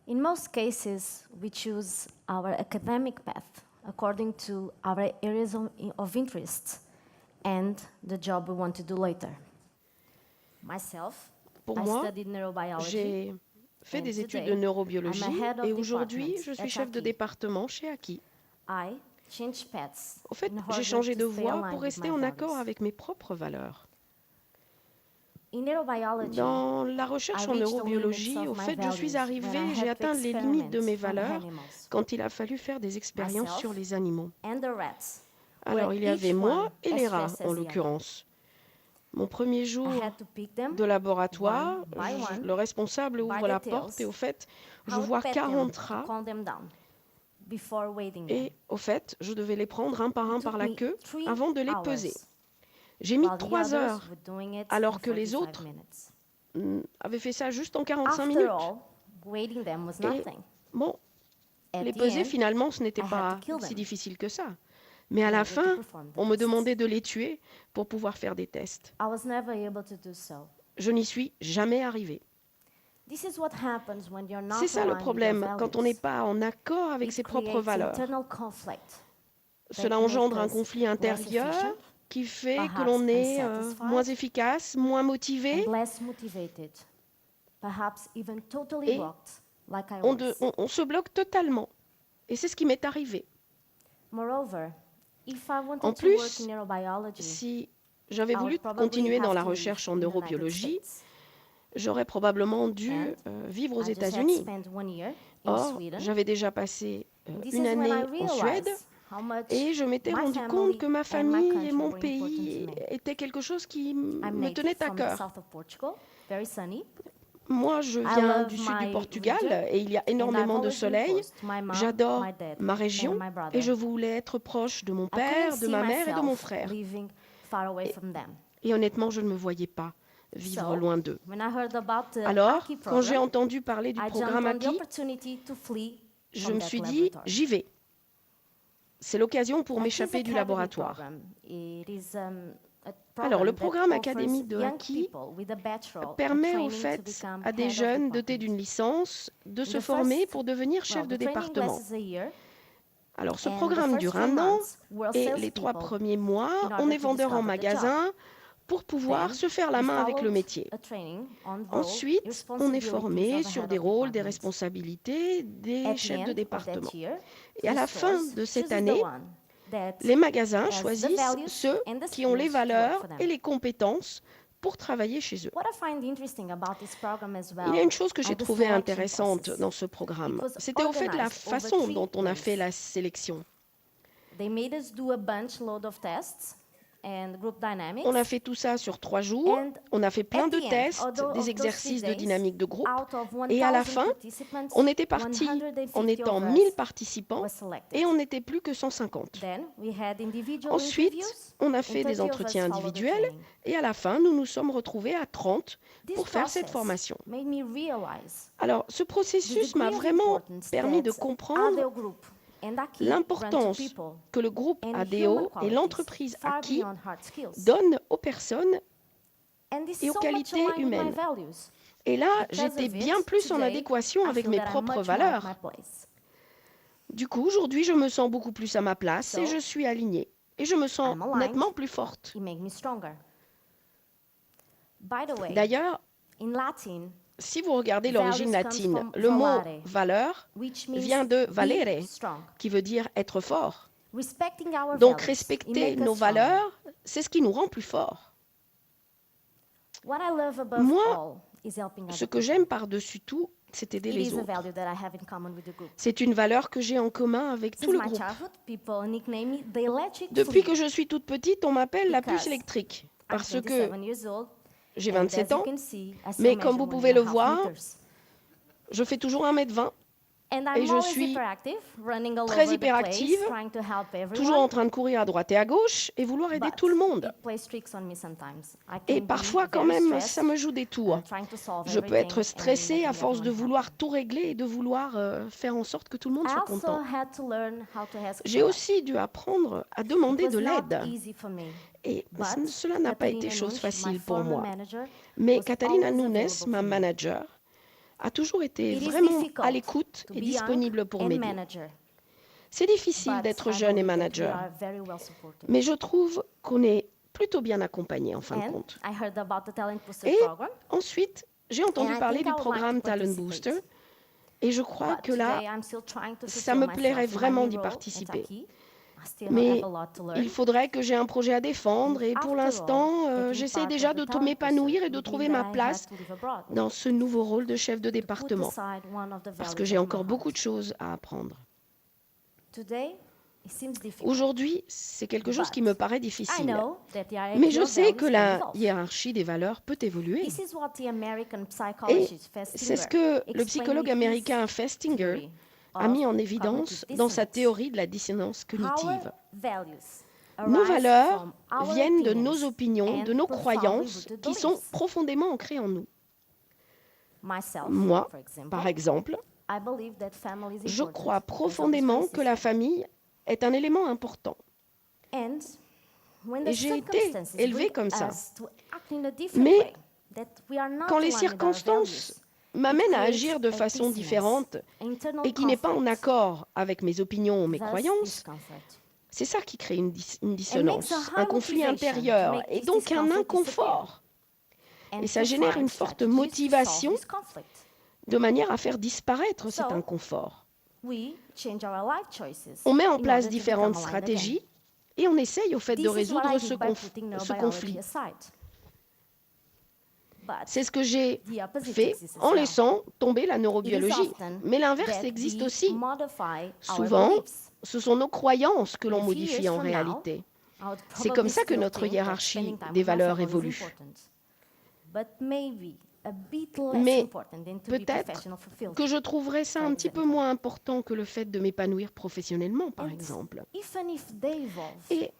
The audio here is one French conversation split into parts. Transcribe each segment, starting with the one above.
In most cases, we choose our academic path according to our areas of interest and the job we want to do later. Myself, Pour I moi, studied neurobiology. j'ai fait and des études today, de neurobiologie I'm a head of et aujourd'hui, department je suis at chef de Aki. département chez Aki. I changed paths Au fait, in j'ai order changé to de stay voie aligned pour with rester my en accord values. avec mes propres valeurs. In neurobiology, Dans la recherche en I reached the neurobiologie, limits au of my fait, je suis values when I arrivée, j'ai had to atteint les limites de mes experiment on valeurs animals. quand il a fallu faire des expériences Myself sur les animaux. And the rats, Alors, were il y avait each moi one et as les rats, fast en as the other. l'occurrence. Mon premier I jour had to pick them de laboratoire, one by one, le responsable by ouvre the la tails. porte et au fait, je I would vois pet 40 them to rats calm them down before weighing them. et au fait, je devais les prendre un par It un took par la me queue 3 avant de les hours, peser. J'ai mis while the 3 others heures, were doing it alors in que les 45 autres minutes. avaient fait ça juste en 45 After minutes. all, weighing them was Et nothing. bon, At les the peser end, finalement, ce n'était I had pas to kill si them difficile que ça. Mais à in la order to fin, perform the on me tests. demandait de les tuer pour pouvoir faire des tests. I was never able to do so. Je n'y suis jamais arrivée. This is what happens when you're not C'est ça le aligned with your problème, quand on n'est values. pas en accord avec It ses propres creates valeurs. internal conflict Cela that engendre make un us conflit less intérieur efficient qui fait que perhaps l'on est unsatisfied, moins efficace, moins motivé. and less motivated, perhaps even totally Et blocked, like I On, was. on se bloque totalement. Et c'est ce qui m'est arrivé. Moreover, if I En wanted to work plus, in neurobiology, si j'avais I voulu would probably continuer dans have la to live recherche en in the United neurobiologie, States. j'aurais probablement dû And vivre aux I just had États-Unis. spent 1 year in Or, Sweden. j'avais déjà passé And this une is when I année en Suède realized how much et je m'étais my rendu family compte que ma and my famille et country mon were important pays to me. étaient quelque chose qui I'm me native tenait à from the cœur. south of Portugal, very sunny. Moi, je I viens love du sud du my Portugal region, et il y a and I've énormément de always been soleil. close to my mom, J'adore my dad, ma and région my brother. et je voulais être proche de mon I couldn't père, de see ma mère et de mon myself frère. living far away from them. Et honnêtement, je ne me voyais pas vivre So, loin d'eux. when I heard about the Alors, Aki quand j'ai program, entendu parler du I programme jumped on the Aki, opportunity to flee je from me that suis dit, laboratory. j'y vais. C'est l'occasion pour Aki's m'échapper du academy laboratoire. program, it is, a Alors, le program programme that académique offers de young Aki people with a bachelor a permet training au to fait become à des head of jeunes dotés department. d'une licence de se The former first- pour devenir chef de the training département. lasts a year, Alors, ce and the programme first dure 3 un an months, we're et les 3 salespeople premiers mois, in on order est to vendeur en discover the job. magasin pour pouvoir Then, se faire la we main avec le followed métier. a training on role, Ensuite, on est responsibilities formé of a sur head des of rôles, des department. responsabilités At des the chefs end de of département. that year, Et à the la fin stores de cette chooses the année, one that les magasins has the choisissent values ceux and the qui ont les skills to work valeurs for them. et les compétences pour travailler chez eux. What I find interesting about this program as well Il y a une chose que j'ai are the trouvée selection intéressante process. dans ce programme. It was C'était au fait la organized over façon 3 dont on a ways. fait la sélection. They made us do a bunch load of tests and group dynamics. On a fait tout ça sur 3 jours. And On a fait plein at de the end tests, of those des 3 exercices de days, dynamique de groupe. out of Et à la 1000 fin, participants, on était parti 150 en étant of us 1000 participants were selected. et on n'était plus que 150. Then we had individual Ensuite, interviews, on a and fait 30 des of us entretiens followed the individuels training. et à la fin, nous nous sommes retrouvés à 30 This pour faire cette process formation. made me realize Alors, ce the processus degree m'a of vraiment importance permis de that comprendre ADO Group and Aki bring to l'importance people que le groupe and human ADO et qualities l'entreprise far Aki beyond hard skills. donnent aux personnes. And this et is aux so much qualités aligned with my humaines. values. Et là, Because j'étais of it, bien plus en today, adéquation I avec feel mes that I'm propres much more at valeurs. my place. Du coup, aujourd'hui, je me sens beaucoup plus à ma place et So, je suis alignée. Et je me sens I'm aligned. nettement plus forte. It makes me stronger. By the way, D'ailleurs, in Latin, si vous regardez l'origine values comes latine, from le mot valare, valeur which means vient de be valere, strong. qui veut dire être fort. Respecting our Donc, values, it respecter makes nos us stronger. valeurs, c'est ce qui nous rend plus forts. What I love above Moi, all is helping other Ce que people. j'aime par-dessus tout, c'est aider It les is a autres. value that I have in common with the group. C'est une valeur que j'ai en commun avec tout Since le my groupe. childhood, people nickname me the electric Depuis flea. que je suis toute petite, on m'appelle la Because puce électrique. I'm Parce que 27 years old, j'ai and 27 as you ans, can see, I still mais comme measure vous pouvez le 1.5 voir, meters. je fais toujours 1,20 m. And Et I'm je always suis hyperactive, running all très over the place, hyperactive, trying to help toujours en everyone. train de courir à droite et à gauche et vouloir aider But tout le monde. it plays tricks on me sometimes. I Et can be parfois, quand very même, ça stressed, me joue des tours. trying to solve Je peux être everything and stressée à making force de everyone vouloir happy. tout régler et de vouloir faire en sorte que tout le monde I soit also content. had to learn how to ask J'ai for help. aussi dû apprendre à It demander was de not l'aide. easy for me, Et but cela n'a pas été Catalina chose Nunes, my facile pour former moi. manager, Mais was Catalina always Nunes, available ma for me. manager, a toujours été It is vraiment à difficult l'écoute to et be young disponible pour and m'aider. manager, C'est difficile but d'être I jeune et believe that we manager, are very well supported. mais je trouve qu'on est plutôt bien accompagné en fin de And compte. I heard about the Talent Booster Et program, ensuite, j'ai and entendu I parler think du I would like to programme Talent participate. Booster et je crois But que là, today I'm still trying to ça fulfill me plairait myself in my vraiment new d'y role at participer. Taki. I still have Mais a lot to learn. il faudrait que j'ai un projet à défendre And et pour after all, l'instant, taking j'essaie part déjà of the de tout Talent m'épanouir Booster et de would trouver mean ma that I place had to live abroad, dans ce nouveau rôle de chef de to put département aside one of the parce que values j'ai of my encore beaucoup heart. de choses à apprendre. Today, it seems difficult, Aujourd'hui, c'est quelque chose qui me paraît I difficile. know that the Mais hierarchy je of sais que values can la evolve. hiérarchie des valeurs peut évoluer. This is what the American Et psychologist c'est ce Festinger que le explained psychologue in his américain Festinger theory a mis of en évidence cognitive dans sa dissonance. théorie de la dissonance Our cognitive. values Nos arise valeurs from our viennent de opinions nos opinions, and de nos profoundly croyances rooted qui sont beliefs. profondément ancrées en nous. Myself, Moi, for example, par exemple, I believe that family is je important crois because of its profondément value que la system. famille est un élément important. And when Et the j'ai été circumstances élevée bring comme ça. us to act in a different Mais way, that we are not quand les aligned with our circonstances values, m'amènent it à creates agir de a façon dissonance, différente internal et qui n'est pas en conflict. accord avec mes opinions ou mes Thus, croyances, discomfort. c'est ça qui crée une And makes dissonance, a un high conflit motivation to intérieur make et this donc un discomfort disappear. inconfort. And Et ça to génère find une forte strategies to solve motivation this conflict. de manière à faire disparaître cet So, inconfort. We change our life choices On met en in place order to différentes become aligned again. stratégies et on essaye au fait This de is what résoudre I ce did by putting neurobiology conflit. aside. But C'est ce que j'ai the opposite fait exists as en well. laissant tomber la It is neurobiologie. often Mais l'inverse that existe we aussi. modify our Souvent, beliefs. ce sont nos croyances que l'on In a few modifie years en from now, réalité. I would C'est comme probably ça que still notre think that hiérarchie spending time des with my valeurs family is évolue. important. But maybe a bit less Mais important than to be peut-être professional fulfilled. que je trouverais ça For un petit peu example. moins important que le fait de m'épanouir professionnellement, par And exemple. even if they evolve, Et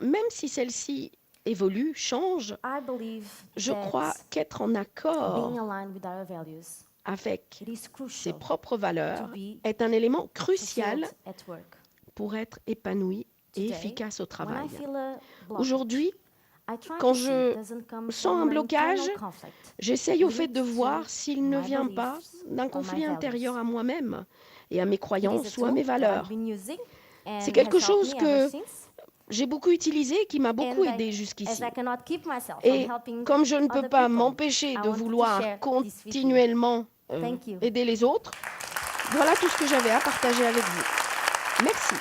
même si celle-ci évolue, change, I believe je that crois qu'être en accord being aligned with our values, avec it is ses crucial propres valeurs to be est un élément crucial fulfilled at work. pour être épanoui et Today, efficace au When travail. I feel a blockage, Aujourd'hui, I try quand to see je it doesn't come sens from un an blocage, internal conflict. j'essaye au fait linked de to voir s'il ne my vient pas beliefs d'un or conflit my intérieur values. à moi-même et à mes It is croyances a ou à tool mes that I've valeurs. been using and C'est quelque has helped chose me ever que since. j'ai beaucoup utilisé et qui m'a beaucoup And aidé as jusqu'ici. I cannot keep myself Et from helping comme je ne peux other pas people, m'empêcher I de wanted to vouloir share this with you. continuellement Thank you. aider les autres, voilà tout ce que j'avais à partager avec vous. Merci.